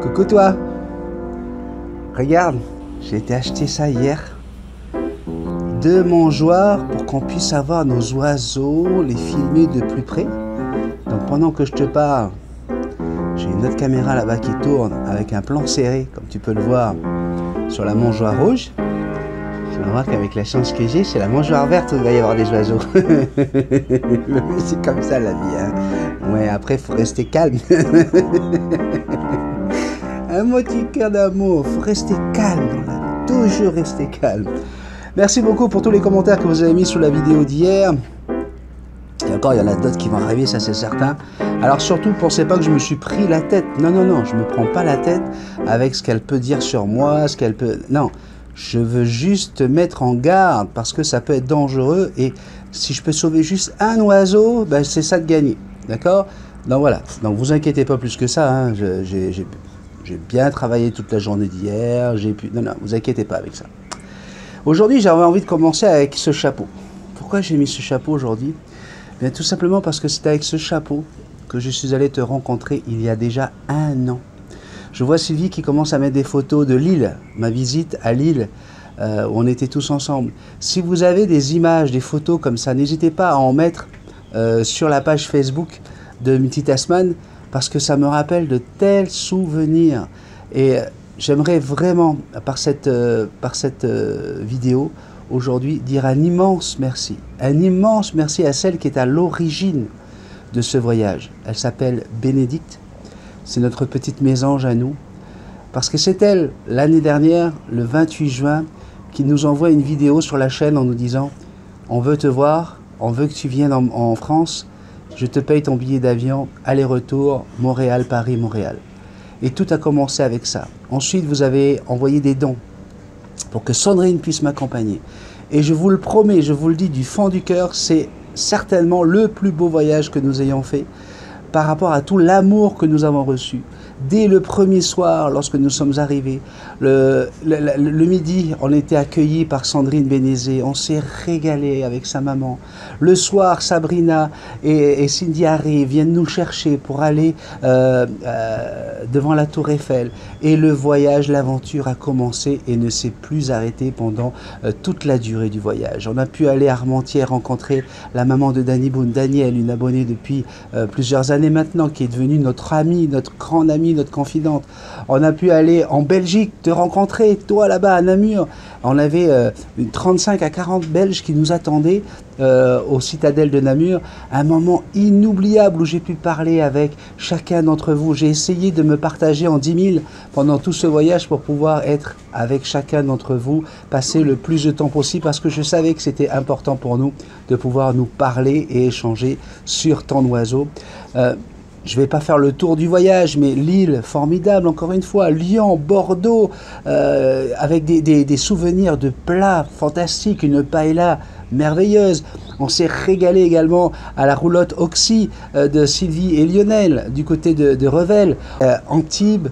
Coucou toi. Regarde, j'ai été acheter ça hier. 2 mangeoires pour qu'on puisse avoir nos oiseaux, les filmer de plus près. Donc pendant que je te parle, j'ai une autre caméra là-bas qui tourne avec un plan serré, comme tu peux le voir, sur la mangeoire rouge. Je remarque qu'avec la chance que j'ai, c'est la mangeoire verte où il va y avoir des oiseaux. C'est comme ça la vie, hein. Ouais, après, il faut rester calme. Un petit cœur d'amour, il faut rester calme dans la vie. Toujours rester calme. Merci beaucoup pour tous les commentaires que vous avez mis sous la vidéo d'hier. Et encore, il y en a d'autres qui vont arriver, ça c'est certain. Alors surtout, ne pensez pas que je me suis pris la tête. Non, non, non, je ne me prends pas la tête avec ce qu'elle peut dire sur moi, ce qu'elle peut... Non, je veux juste te mettre en garde parce que ça peut être dangereux. Et si je peux sauver juste un oiseau, ben, c'est ça de gagner. D'accord? Donc voilà, donc vous inquiétez pas plus que ça. Hein. J'ai bien travaillé toute la journée d'hier. Non, non, vous inquiétez pas avec ça. Aujourd'hui, j'avais envie de commencer avec ce chapeau. Pourquoi j'ai mis ce chapeau aujourd'hui? Bien, tout simplement parce que c'est avec ce chapeau que je suis allé te rencontrer il y a déjà 1 an. Je vois Sylvie qui commence à mettre des photos de Lille, ma visite à Lille, où on était tous ensemble. Si vous avez des images, des photos comme ça, n'hésitez pas à en mettre sur la page Facebook de Multitasman, parce que ça me rappelle de tels souvenirs. Et j'aimerais vraiment, par cette vidéo, aujourd'hui, dire un immense merci à celle qui est à l'origine de ce voyage. Elle s'appelle Bénédicte, c'est notre petite mésange à nous, parce que c'est elle, l'année dernière, le 28 juin, qui nous envoie une vidéo sur la chaîne en nous disant « On veut te voir, on veut que tu viennes en France, je te paye ton billet d'avion, aller-retour, Montréal, Paris, Montréal. » Et tout a commencé avec ça. Ensuite, vous avez envoyé des dons pour que Sandrine puisse m'accompagner. Et je vous le promets, je vous le dis du fond du cœur, c'est certainement le plus beau voyage que nous ayons fait par rapport à tout l'amour que nous avons reçu. Dès le premier soir, lorsque nous sommes arrivés, le midi, on était accueillis par Sandrine Bénézé, on s'est régalé avec sa maman. Le soir, Sabrina et Cindy Harry viennent nous chercher pour aller devant la Tour Eiffel. Et le voyage, l'aventure a commencé et ne s'est plus arrêté pendant toute la durée du voyage. On a pu aller à Armentières rencontrer la maman de Danny Boone, Danielle, une abonnée depuis plusieurs années maintenant, qui est devenue notre amie, notre grande amie, notre confidente. On a pu aller en Belgique, te rencontrer, toi là-bas à Namur. On avait 35 à 40 Belges qui nous attendaient au Citadelle de Namur. Un moment inoubliable où j'ai pu parler avec chacun d'entre vous. J'ai essayé de me partager en 10 000 pendant tout ce voyage pour pouvoir être avec chacun d'entre vous, passer le plus de temps possible parce que je savais que c'était important pour nous de pouvoir nous parler et échanger sur tant d'oiseaux. Je ne vais pas faire le tour du voyage, mais Lille, formidable, encore une fois, Lyon, Bordeaux, avec des souvenirs de plats fantastiques, une paella merveilleuse. On s'est régalé également à la roulotte Oxy de Sylvie et Lionel, du côté de Revel, Antibes.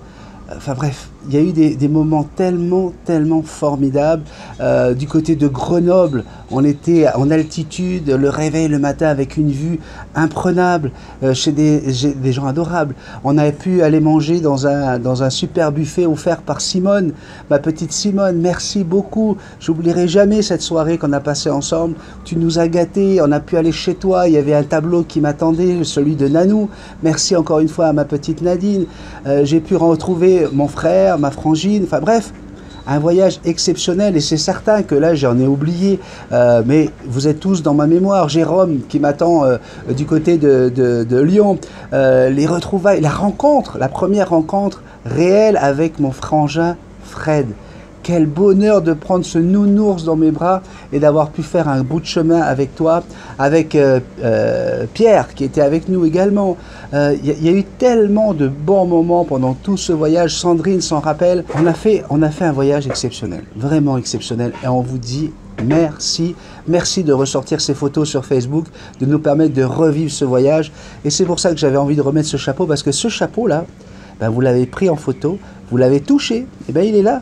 Enfin bref, il y a eu des moments tellement formidables. Du côté de Grenoble, on était en altitude, le réveil le matin avec une vue imprenable chez des gens adorables. On a pu aller manger dans un super buffet offert par Simone, ma petite Simone. Merci beaucoup. J'oublierai jamais cette soirée qu'on a passée ensemble. Tu nous as gâtés. On a pu aller chez toi. Il y avait un tableau qui m'attendait, celui de Nanou. Merci encore une fois à ma petite Nadine. J'ai pu retrouver mon frère, ma frangine, enfin bref, un voyage exceptionnel et c'est certain que là j'en ai oublié, mais vous êtes tous dans ma mémoire. Jérôme qui m'attend du côté de Lyon, les retrouvailles, la première rencontre réelle avec mon frangin Fred. Quel bonheur de prendre ce nounours dans mes bras et d'avoir pu faire un bout de chemin avec toi, avec Pierre qui était avec nous également. Y a eu tellement de bons moments pendant tout ce voyage. Sandrine s'en rappelle. On a fait un voyage exceptionnel, vraiment exceptionnel. Et on vous dit merci. Merci de ressortir ces photos sur Facebook, de nous permettre de revivre ce voyage. Et c'est pour ça que j'avais envie de remettre ce chapeau, parce que ce chapeau-là, ben, vous l'avez pris en photo, vous l'avez touché, et bien il est là.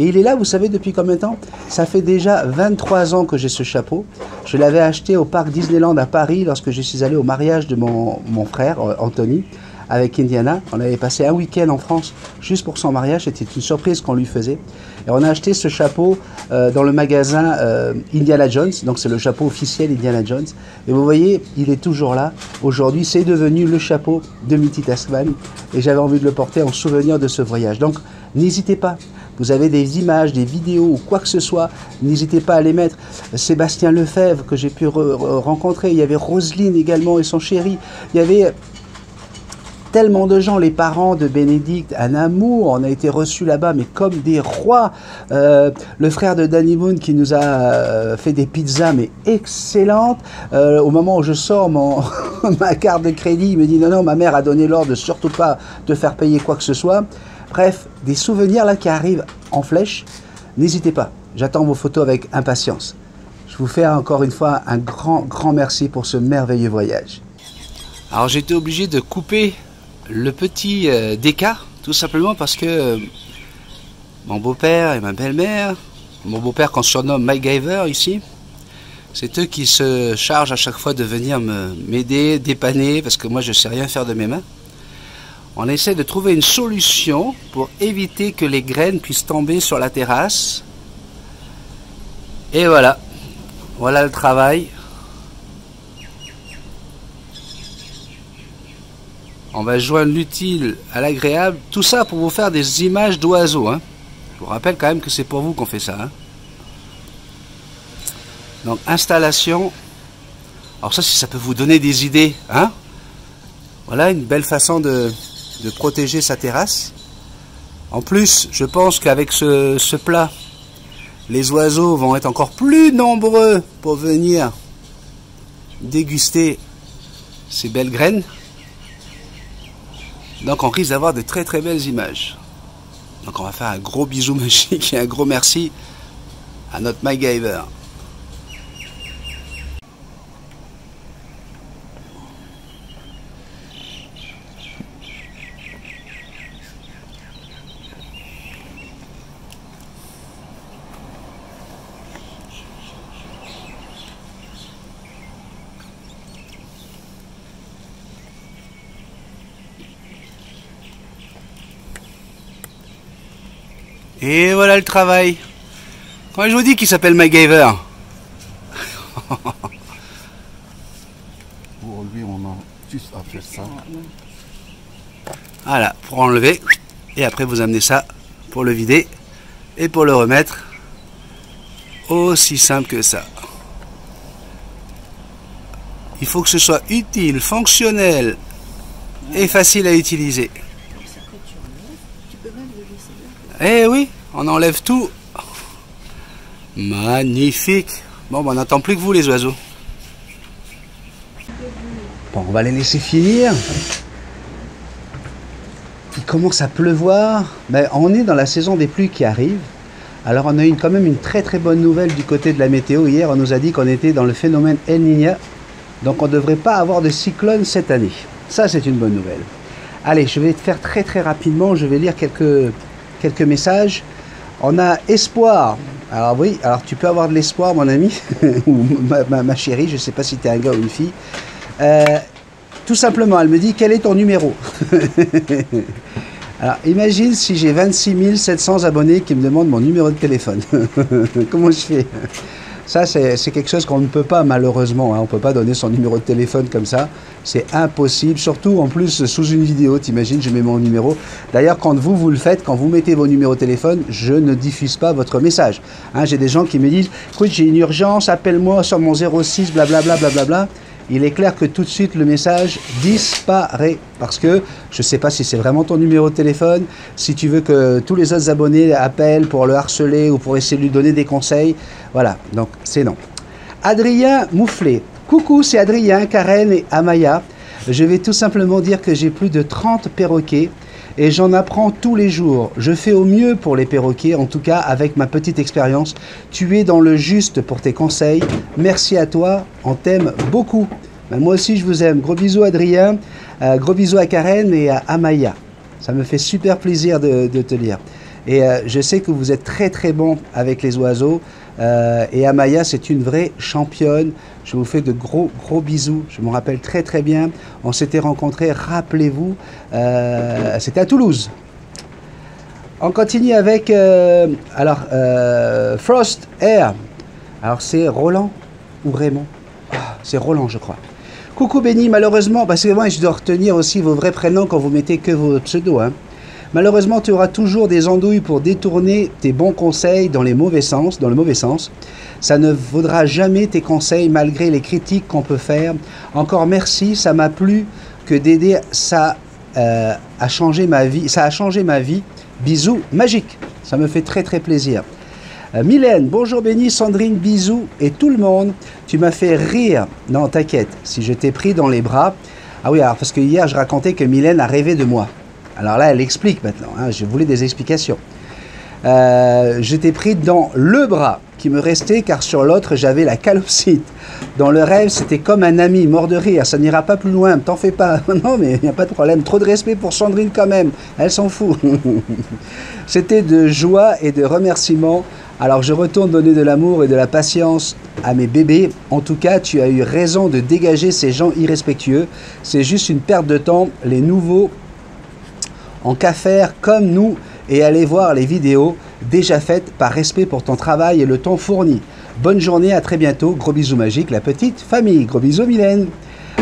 Et il est là, vous savez depuis combien de temps? Ça fait déjà 23 ans que j'ai ce chapeau. Je l'avais acheté au parc Disneyland à Paris lorsque je suis allé au mariage de mon frère, Anthony, avec Indiana. On avait passé un week-end en France juste pour son mariage. C'était une surprise qu'on lui faisait. Et on a acheté ce chapeau dans le magasin Indiana Jones. Donc c'est le chapeau officiel Indiana Jones. Et vous voyez, il est toujours là. Aujourd'hui, c'est devenu le chapeau de Mitty Taskman. Et j'avais envie de le porter en souvenir de ce voyage. Donc n'hésitez pas. Vous avez des images, des vidéos ou quoi que ce soit, n'hésitez pas à les mettre. Sébastien Lefebvre que j'ai pu rencontrer, il y avait Roselyne également et son chéri. Il y avait tellement de gens, les parents de Bénédicte, un amour, on a été reçus là-bas, mais comme des rois. Le frère de Danny Boone qui nous a fait des pizzas, mais excellentes. Au moment où je sors ma carte de crédit, il me dit non, ma mère a donné l'ordre de surtout pas te faire payer quoi que ce soit. Bref, des souvenirs là qui arrivent en flèche. N'hésitez pas, j'attends vos photos avec impatience. Je vous fais encore une fois un grand merci pour ce merveilleux voyage. Alors j'ai été obligé de couper le petit déca, tout simplement parce que mon beau-père et ma belle-mère, mon beau-père qu'on surnomme MacGyver ici, c'est eux qui se chargent à chaque fois de venir m'aider, dépanner, parce que moi je ne sais rien faire de mes mains. On essaie de trouver une solution pour éviter que les graines puissent tomber sur la terrasse. Et voilà. Voilà le travail. On va joindre l'utile à l'agréable. Tout ça pour vous faire des images d'oiseaux. Hein. Je vous rappelle quand même que c'est pour vous qu'on fait ça. Hein. Donc installation. Alors ça, si ça peut vous donner des idées. Hein. Voilà une belle façon de protéger sa terrasse. En plus, je pense qu'avec ce plat, les oiseaux vont être encore plus nombreux pour venir déguster ces belles graines. Donc on risque d'avoir de très belles images. Donc on va faire un gros bisou magique et un gros merci à notre MacGyver. Et voilà le travail. Quand je vous dis qu'il s'appelle MacGyver. Pour enlever, on a juste à faire ça. Voilà, pour enlever. Et après vous amenez ça pour le vider. Et pour le remettre. Aussi simple que ça. Il faut que ce soit utile, fonctionnel et facile à utiliser. Eh oui, on enlève tout. Magnifique. Bon, ben, on n'attend plus que vous, les oiseaux. Bon, on va les laisser finir. Il commence à pleuvoir. Ben, on est dans la saison des pluies qui arrive. Alors, on a eu quand même une très bonne nouvelle du côté de la météo. Hier, on nous a dit qu'on était dans le phénomène El Niño. Donc, on ne devrait pas avoir de cyclone cette année. Ça, c'est une bonne nouvelle. Allez, je vais faire très rapidement. Je vais lire quelques messages. On a espoir. Alors oui, alors tu peux avoir de l'espoir, mon ami, ou ma chérie, je ne sais pas si tu es un gars ou une fille. Tout simplement, elle me dit, quel est ton numéro? Alors, imagine si j'ai 26 700 abonnés qui me demandent mon numéro de téléphone. Comment je fais? Ça, c'est quelque chose qu'on ne peut pas, malheureusement. Hein. On ne peut pas donner son numéro de téléphone comme ça. C'est impossible. Surtout, en plus, sous une vidéo. T'imagines, je mets mon numéro. D'ailleurs, quand vous le faites, quand vous mettez vos numéros de téléphone, je ne diffuse pas votre message. Hein, j'ai des gens qui me disent, écoute, j'ai une urgence, appelle-moi sur mon 06, blablabla, blablabla. Il est clair que tout de suite, le message disparaît. Parce que je ne sais pas si c'est vraiment ton numéro de téléphone, si tu veux que tous les autres abonnés appellent pour le harceler ou pour essayer de lui donner des conseils. Voilà, donc c'est non. Adrien Moufflet. Coucou, c'est Adrien, Karen et Amaya. Je vais tout simplement dire que j'ai plus de 30 perroquets et j'en apprends tous les jours. Je fais au mieux pour les perroquets, en tout cas avec ma petite expérience. Tu es dans le juste pour tes conseils. Merci à toi, on t'aime beaucoup. Ben, moi aussi je vous aime. Gros bisous Adrien, gros bisous à Karen et à Amaya. Ça me fait super plaisir de te lire. Et je sais que vous êtes très très bon avec les oiseaux. Et Amaya, c'est une vraie championne. Je vous fais de gros bisous. Je me rappelle très très bien. On s'était rencontrés, rappelez-vous, c'était à Toulouse. On continue avec Frost Air. Alors c'est Roland ou Raymond? C'est Roland, je crois. Coucou Benny, malheureusement, parce que moi je dois retenir aussi vos vrais prénoms quand vous mettez que vos pseudos. Hein. Malheureusement, tu auras toujours des andouilles pour détourner tes bons conseils dans le mauvais sens. Ça ne vaudra jamais tes conseils malgré les critiques qu'on peut faire. Encore merci, ça m'a plu que d'aider, ça a changé ma vie. Ça a changé ma vie. Bisous magiques. Ça me fait très très plaisir. Mylène, bonjour Benny, Sandrine, bisous et tout le monde. Tu m'as fait rire. Non, t'inquiète, si je t'ai pris dans les bras. Ah oui, alors parce que hier je racontais que Mylène a rêvé de moi. Alors là, elle explique maintenant. Hein, je voulais des explications. Je t'ai pris dans le bras qui me restait car sur l'autre j'avais la calopsite. Dans le rêve, c'était comme un ami, mort de rire. Ça n'ira pas plus loin, t'en fais pas. Non, mais il n'y a pas de problème. Trop de respect pour Sandrine quand même. Elle s'en fout. C'était de joie et de remerciements. Alors je retourne donner de l'amour et de la patience à mes bébés. En tout cas, tu as eu raison de dégager ces gens irrespectueux. C'est juste une perte de temps. Les nouveaux en qu'à faire comme nous et aller voir les vidéos déjà faites par respect pour ton travail et le temps fourni. Bonne journée, à très bientôt. Gros bisous magiques, la petite famille. Gros bisous Mylène.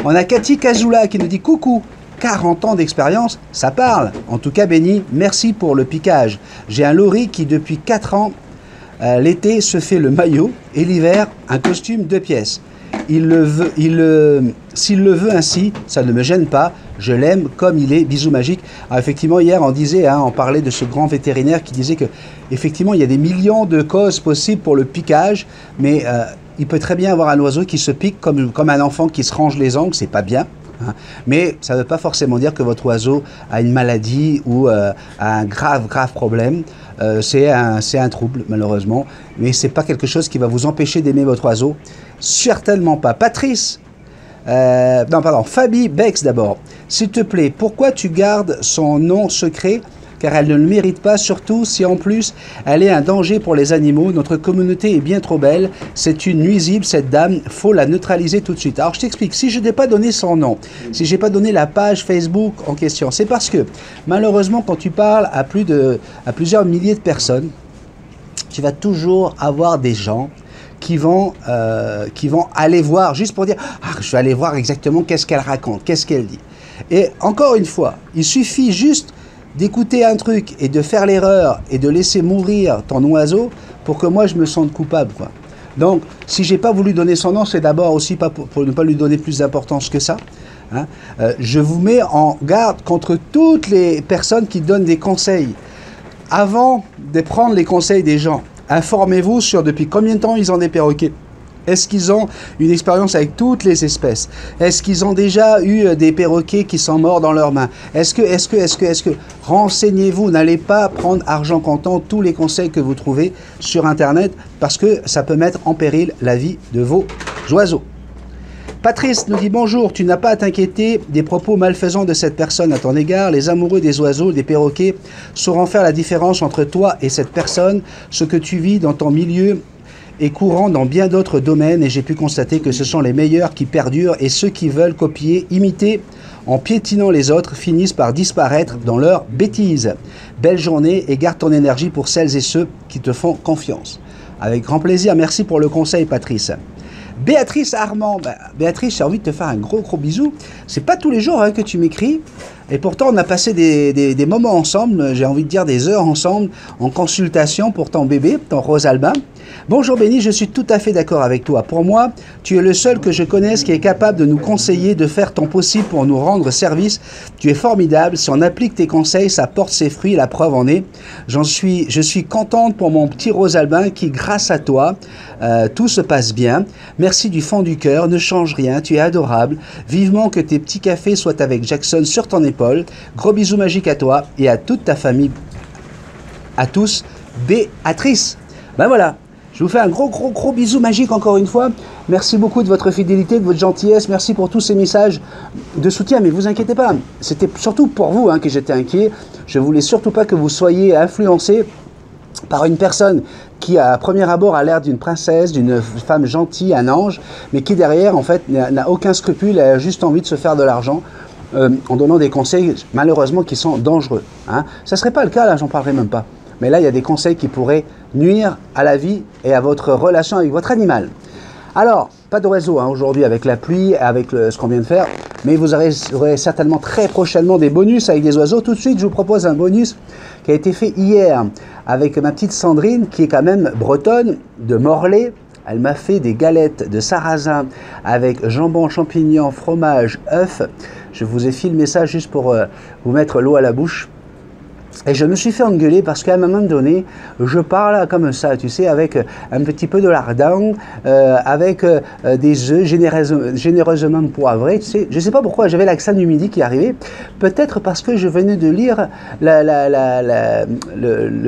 On a Cathy Kazula qui nous dit coucou. 40 ans d'expérience, ça parle. En tout cas, Benny, merci pour le piquage. J'ai un lori qui depuis 4 ans, l'été se fait le maillot et l'hiver un costume 2 pièces. S'il le veut ainsi, ça ne me gêne pas. Je l'aime comme il est. Bisous magiques. Alors effectivement, hier, on disait, hein, on parlait de ce grand vétérinaire qui disait que effectivement, il y a des millions de causes possibles pour le piquage, mais il peut très bien avoir un oiseau qui se pique comme un enfant qui se range les ongles, c'est pas bien. Hein. Mais ça ne veut pas forcément dire que votre oiseau a une maladie ou a un grave problème. C'est un trouble, malheureusement. Mais ce n'est pas quelque chose qui va vous empêcher d'aimer votre oiseau. Certainement pas. Patrice, Fabi Bex d'abord. S'il te plaît, pourquoi tu gardes son nom secret? Car elle ne le mérite pas, surtout si en plus elle est un danger pour les animaux. Notre communauté est bien trop belle. C'est une nuisible, cette dame. Faut la neutraliser tout de suite. Alors je t'explique, si je n'ai pas donné son nom, si je n'ai pas donné la page Facebook en question, c'est parce que malheureusement quand tu parles à plusieurs milliers de personnes, tu vas toujours avoir des gens qui vont aller voir juste pour dire « Ah, je vais aller voir exactement qu'est-ce qu'elle raconte, qu'est-ce qu'elle dit ». Et encore une fois, il suffit juste d'écouter un truc et de faire l'erreur et de laisser mourir ton oiseau pour que moi je me sente coupable, quoi. Donc, si j'ai pas voulu donner son nom, c'est d'abord aussi pas pour ne pas lui donner plus d'importance que ça. Hein. Je vous mets en garde contre toutes les personnes qui donnent des conseils. Avant de prendre les conseils des gens, informez-vous sur depuis combien de temps ils ont des perroquets. Est-ce qu'ils ont une expérience avec toutes les espèces? Est-ce qu'ils ont déjà eu des perroquets qui sont morts dans leurs mains? Est-ce que renseignez-vous, n'allez pas prendre argent comptant tous les conseils que vous trouvez sur Internet parce que ça peut mettre en péril la vie de vos oiseaux. Patrice nous dit bonjour, tu n'as pas à t'inquiéter des propos malfaisants de cette personne à ton égard. Les amoureux des oiseaux, des perroquets sauront faire la différence entre toi et cette personne. Ce que tu vis dans ton milieu est courant dans bien d'autres domaines et j'ai pu constater que ce sont les meilleurs qui perdurent et ceux qui veulent copier, imiter en piétinant les autres finissent par disparaître dans leur bêtise. Belle journée et garde ton énergie pour celles et ceux qui te font confiance. Avec grand plaisir, merci pour le conseil Patrice. Béatrice Armand, Béatrice, j'ai envie de te faire un gros bisou. C'est pas tous les jours hein, que tu m'écris. Et pourtant, on a passé des moments ensemble, j'ai envie de dire des heures ensemble, en consultation pour ton bébé, ton Rosalba. Bonjour Benny, je suis tout à fait d'accord avec toi. Pour moi, tu es le seul que je connaisse qui est capable de nous conseiller, de faire ton possible pour nous rendre service. Tu es formidable. Si on applique tes conseils, ça porte ses fruits. La preuve en est. Je suis contente pour mon petit Rosalbin qui, grâce à toi, tout se passe bien. Merci du fond du cœur. Ne change rien. Tu es adorable. Vivement que tes petits cafés soient avec Jackson sur ton épaule. Gros bisous magiques à toi et à toute ta famille. À tous. Béatrice. Ben voilà. Je vous fais un gros bisou magique encore une fois. Merci beaucoup de votre fidélité, de votre gentillesse. Merci pour tous ces messages de soutien. Mais vous inquiétez pas, c'était surtout pour vous que j'étais inquiet. Je voulais surtout pas que vous soyez influencés par une personne qui à premier abord a l'air d'une princesse, d'une femme gentille, un ange, mais qui derrière en fait n'a aucun scrupule, a juste envie de se faire de l'argent en donnant des conseils malheureusement qui sont dangereux. Ça ne serait pas le cas là, j'en parlerai même pas. Mais là il y a des conseils qui pourraient nuire à la vie et à votre relation avec votre animal. Alors, pas de réseau aujourd'hui avec la pluie, avec ce qu'on vient de faire, mais vous aurez certainement très prochainement des bonus avec des oiseaux. Tout de suite, je vous propose un bonus qui a été fait hier avec ma petite Sandrine, qui est quand même bretonne, de Morlaix. Elle m'a fait des galettes de sarrasin avec jambon, champignons, fromage, œufs. Je vous ai filmé ça juste pour vous mettre l'eau à la bouche. Et je me suis fait engueuler parce qu'à un moment donné, je parle comme ça, tu sais, avec un petit peu de lardon, avec des œufs généreusement poivrés. Tu sais, je ne sais pas pourquoi, j'avais l'accent du midi qui arrivait. Peut-être parce que je venais de lire le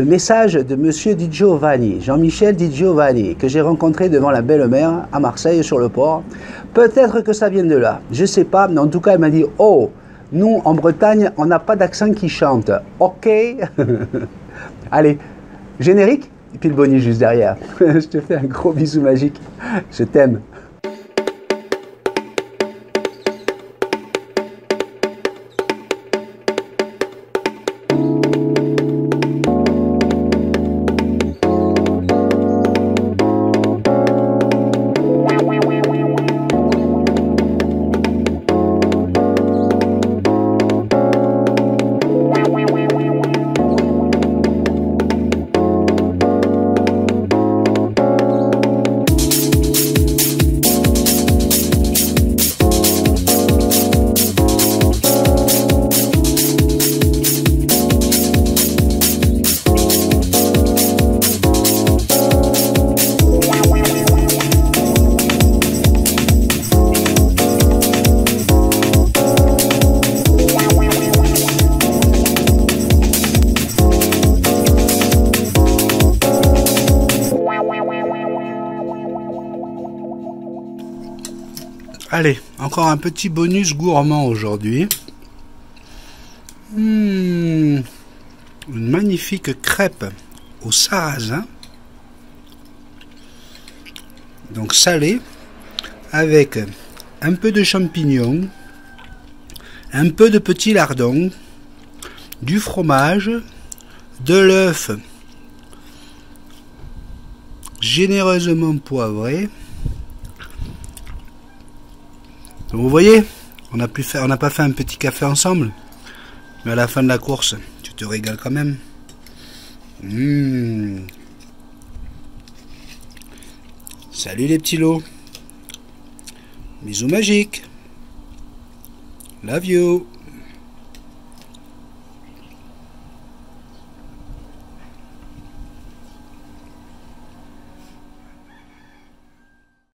message de Monsieur Di Giovanni, Jean-Michel Di Giovanni, que j'ai rencontré devant la belle-mère à Marseille sur le port. Peut-être que ça vient de là, je ne sais pas, mais en tout cas, elle m'a dit « Oh !» Nous, en Bretagne, on n'a pas d'accent qui chante. Ok. Allez, générique, et puis le bonus juste derrière. Je te fais un gros bisou magique. Je t'aime. Allez, encore un petit bonus gourmand aujourd'hui. Une magnifique crêpe au sarrasin. Donc salée, avec un peu de champignons, un peu de petit lardon, du fromage, de l'œuf généreusement poivré. Donc vous voyez, on n'a pas fait un petit café ensemble, mais à la fin de la course, tu te régales quand même. Salut les petits lots. Bisous magiques. Love you.